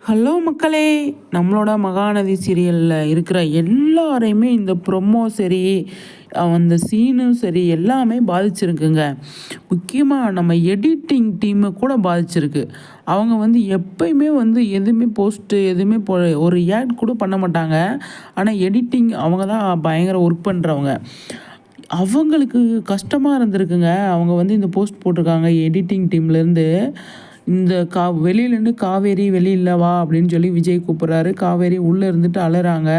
Hello மக்களே! நம்மளோட மகாநதி சீரியல்ல இருக்கிற எல்லாரையுமே இந்த ப்ரொமோ சரி, அந்த சீனும் சரி எல்லாமே பாதிச்சிருக்குங்க. முக்கியமா நம்ம எடிட்டிங் டீம கூட பாதிச்சிருக்கு. அவங்க எப்பயுமே எதுவுமே போஸ்ட்டு எதுவுமே ஒரு ரியாக்ட் கூட பண்ண மாட்டாங்க. ஆனா எடிட்டிங் அவங்க தான் பயங்கர ஒர்க் பண்றவங்க. அவங்களுக்கு கஷ்டமா இருந்திருக்குங்க. அவங்க இந்த போஸ்ட் போட்டிருக்காங்க எடிட்டிங் டீம்லேருந்து. இந்த வெளியிலேருந்து "காவேரி வெளியில வா" அப்படின்னு சொல்லி விஜய் கூப்பிடுறாரு. காவேரி உள்ளே இருந்துட்டு அழறாங்க.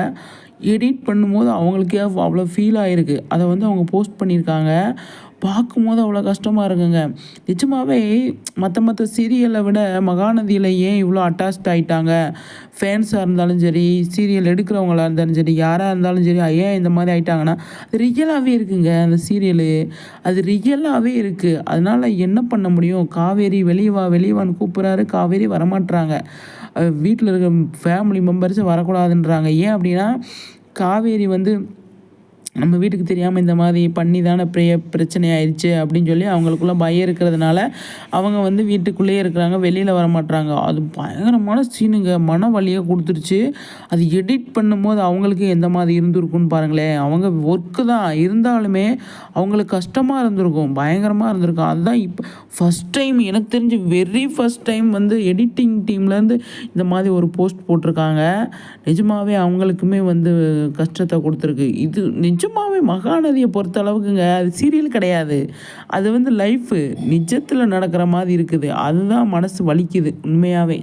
எடிட் பண்ணும்போது அவங்களுக்கே அவ்வளோ ஃபீல் ஆயிருக்கு. அத அவங்க போஸ்ட் பண்ணியிருக்காங்க. பார்க்கும்போது அவ்வளோ கஷ்டமா இருக்குங்க. நிஜமாவே மத்த சீரியல விட மகாநதியில ஏன் இவ்வளோ அட்டாச்ட் ஆயிட்டாங்க? ஃபேன்ஸா இருந்தாலும் சரி, சீரியல் எடுக்கிறவங்களா இருந்தாலும் சரி, யாரா இருந்தாலும் சரி, ஏன் இந்த மாரி ஆயிட்டாங்கன்னா, அது ரியலாவே இருக்குங்க அந்த சீரியலு. அது ரியலாவே இருக்கு. அதனால என்ன பண்ண முடியும்? காவேரி வெளிய வா, வெளிய வான்னு கூப்பிடுறாரு. காவேரி வரமாட்றாங்க. வீட்ல இருக்க ஃபேமிலி மெம்பர்ஸே வரக்கூடாதுன்றாங்க. ஏன் அப்படின்னா, காவேரி நம்ம வீட்டுக்கு தெரியாம இந்த மாதிரி பண்ணி தானே பிரச்சனை ஆயிடுச்சு அப்படின்னு சொல்லி அவங்களுக்குள்ள பயம் இருக்கிறதுனால, அவங்க வீட்டுக்குள்ளேயே இருக்கிறாங்க. வெளியில வரமாட்றாங்க. அது பயங்கரமான சீனுங்க. மன வலிய குடுத்துருச்சு. அது எடிட் பண்ணும்போது அவங்களுக்கு எந்த மாதிரி இருந்திருக்கும்னு பாருங்களேன். அவங்க ஒர்க்கு தான் இருந்தாலுமே அவங்களுக்கு கஷ்டமா இருந்திருக்கும். பயங்கரமா இருந்திருக்கும். அதுதான் இப்ப ஃபர்ஸ்ட் டைம் எனக்கு தெரிஞ்சு வெரி ஃபர்ஸ்ட் டைம் எடிட்டிங் டீம்லேருந்து இந்த மாதிரி ஒரு போஸ்ட் போட்டிருக்காங்க. நிஜமாவே அவங்களுக்குமே கஷ்டத்த குடுத்துருக்கு. இது நிஜமாவே மகாநதிய பொறுத்த அளவுக்குங்க, அது சீரியல் கிடையாது. அது லைஃபு. நிஜத்தில நடக்கிற மாரி இருக்குது. அதுதான் மனசு வலிக்குது உண்மையாவே.